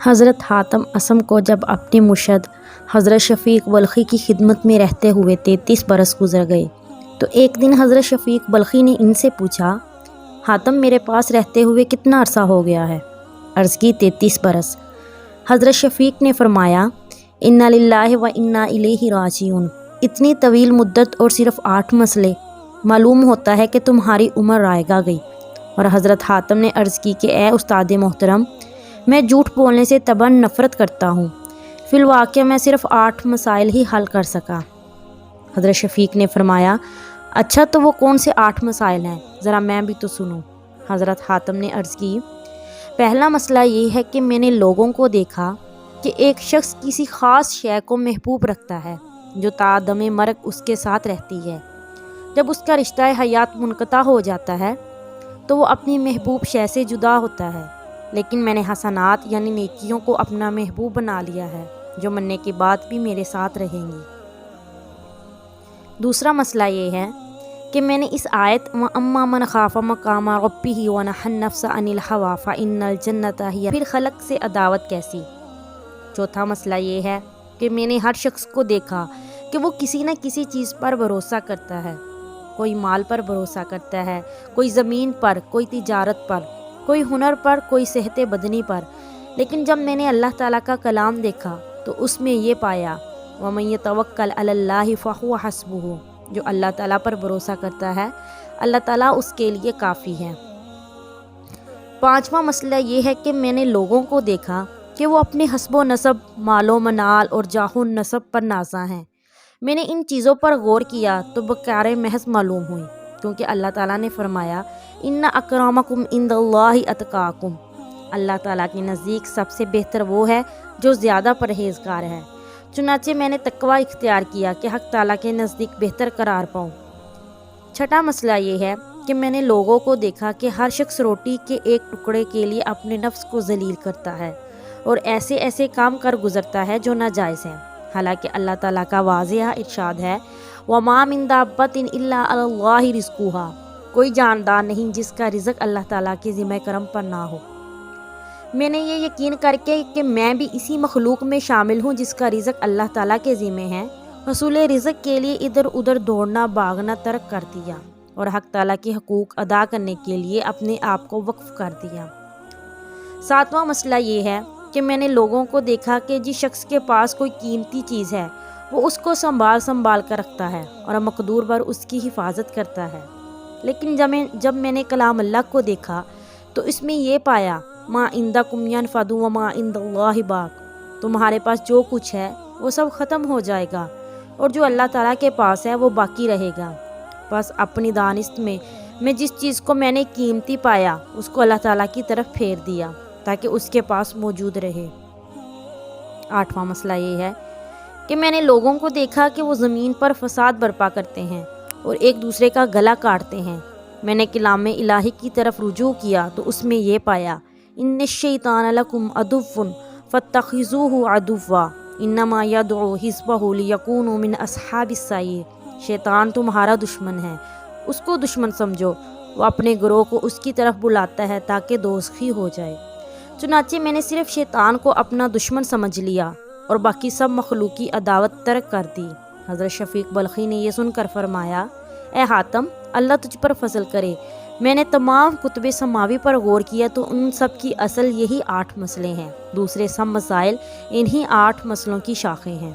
حضرت حاتم اسم کو جب اپنے مرشد حضرت شفیق بلخی کی خدمت میں رہتے ہوئے 33 برس گزر گئے تو ایک دن حضرت شفیق بلخی نے ان سے پوچھا، حاتم میرے پاس رہتے ہوئے کتنا عرصہ ہو گیا ہے؟ عرض کی 33 برس۔ حضرت شفیق نے فرمایا، انا للہ و انا الیہ راجعون، اتنی طویل مدت اور صرف 8 مسئلے، معلوم ہوتا ہے کہ تمہاری عمر رائے گا گئی۔ اور حضرت حاتم نے عرض کی کہ اے استاد محترم، میں جھوٹ بولنے سے طبعاً نفرت کرتا ہوں، فی الواقع میں صرف 8 مسائل ہی حل کر سکا۔ حضرت شفیق نے فرمایا، اچھا تو وہ کون سے 8 مسائل ہیں؟ ذرا میں بھی تو سنوں۔ حضرت حاتم نے عرض کی، پہلا مسئلہ یہ ہے کہ میں نے لوگوں کو دیکھا کہ ایک شخص کسی خاص شے کو محبوب رکھتا ہے جو تا دم مرگ اس کے ساتھ رہتی ہے۔ جب اس کا رشتہ حیات منقطع ہو جاتا ہے تو وہ اپنی محبوب شے سے جدا ہوتا ہے، لیکن میں نے حسنات یعنی نیکیوں کو اپنا محبوب بنا لیا ہے جو مرنے کے بعد بھی میرے ساتھ رہیں گی۔ دوسرا مسئلہ یہ ہے کہ میں نے اس آیت وَأَمَّا مَنْ خَافَ مَقَامَ رَبِّهِ وَنَهَى النَّفْسَ عَنِ الْهَوَىٰ فَإِنَّ الْجَنَّةَ هِيَ پھر خلق سے عداوت کیسی۔ چوتھا مسئلہ یہ ہے کہ میں نے ہر شخص کو دیکھا کہ وہ کسی نہ کسی چیز پر بھروسہ کرتا ہے، کوئی مال پر بھروسہ کرتا ہے، کوئی زمین پر، کوئی تجارت پر، کوئی ہنر پر، کوئی صحت بدنی پر، لیکن جب میں نے اللہ تعالیٰ کا کلام دیکھا تو اس میں یہ پایا، وَمَن يَتَوَكَّلْ عَلَى اللَّهِ فَهُوَ حَسْبُهُ، جو اللہ تعالیٰ پر بھروسہ کرتا ہے اللہ تعالیٰ اس کے لیے کافی ہے۔ پانچواں مسئلہ یہ ہے کہ میں نے لوگوں کو دیکھا کہ وہ اپنے حسب و نسب، مال و منال اور جاہ و نسب پر نازاں ہیں۔ میں نے ان چیزوں پر غور کیا تو بکار محض معلوم ہوئی، کیونکہ اللہ تعالیٰ نے فرمایا، ان اکرامکم عند اللہ اتقاکم، اللہ تعالیٰ کے نزدیک سب سے بہتر وہ ہے جو زیادہ پرہیزگار ہے۔ چنانچہ میں نے تقوی اختیار کیا کہ حق تعالیٰ کے نزدیک بہتر قرار پاؤں۔ چھٹا مسئلہ یہ ہے کہ میں نے لوگوں کو دیکھا کہ ہر شخص روٹی کے ایک ٹکڑے کے لیے اپنے نفس کو ذلیل کرتا ہے اور ایسے ایسے کام کر گزرتا ہے جو ناجائز ہیں، حالانکہ اللہ تعالیٰ کا واضح ارشاد ہے، وَمَا مِن دَابَّةٍ إِلَّا عَلَى اللَّهِ رِزْقُهَا، کوئی جاندار نہیں جس کا رزق اللہ تعالیٰ کے ذمہ کرم پر نہ ہو۔ میں نے یہ یقین کر کے کہ میں بھی اسی مخلوق میں شامل ہوں جس کا رزق اللہ تعالیٰ کے ذمہ ہے، حصول رزق کے لیے ادھر ادھر دوڑنا بھاگنا ترک کر دیا اور حق تعالیٰ کے حقوق ادا کرنے کے لیے اپنے آپ کو وقف کر دیا۔ ساتواں مسئلہ یہ ہے کہ میں نے لوگوں کو دیکھا کہ جس شخص کے پاس کوئی قیمتی چیز ہے وہ اس کو سنبھال کر رکھتا ہے اور مقدور پر اس کی حفاظت کرتا ہے، لیکن جب میں نے کلام اللہ کو دیکھا تو اس میں یہ پایا، ما عندکم ینفد وما عند اللہ باق، تمہارے پاس جو کچھ ہے وہ سب ختم ہو جائے گا اور جو اللہ تعالیٰ کے پاس ہے وہ باقی رہے گا۔ بس اپنی دانست میں جس چیز کو میں نے قیمتی پایا اس کو اللہ تعالیٰ کی طرف پھیر دیا تاکہ اس کے پاس موجود رہے۔ آٹھواں مسئلہ یہ ہے کہ میں نے لوگوں کو دیکھا کہ وہ زمین پر فساد برپا کرتے ہیں اور ایک دوسرے کا گلا کاٹتے ہیں۔ میں نے کلام الہی کی طرف رجوع کیا تو اس میں یہ پایا، ان الشیطان لکم عدو فاتخذوہ عدوا انما یدعو حزبہ لیکونوا من اصحاب السعیر، شیطان تمہارا دشمن ہے، اس کو دشمن سمجھو، وہ اپنے گروہ کو اس کی طرف بلاتا ہے تاکہ دوزخی ہو جائے۔ چنانچہ میں نے صرف شیطان کو اپنا دشمن سمجھ لیا اور باقی سب مخلوقی عداوت ترک کر دی۔ حضرت شفیق بلخی نے یہ سن کر فرمایا، اے حاتم، اللہ تجھ پر فضل کرے، میں نے تمام کتب سماوی پر غور کیا تو ان سب کی اصل یہی 8 مسئلے ہیں، دوسرے سب مسائل انہی 8 مسئلوں کی شاخیں ہیں۔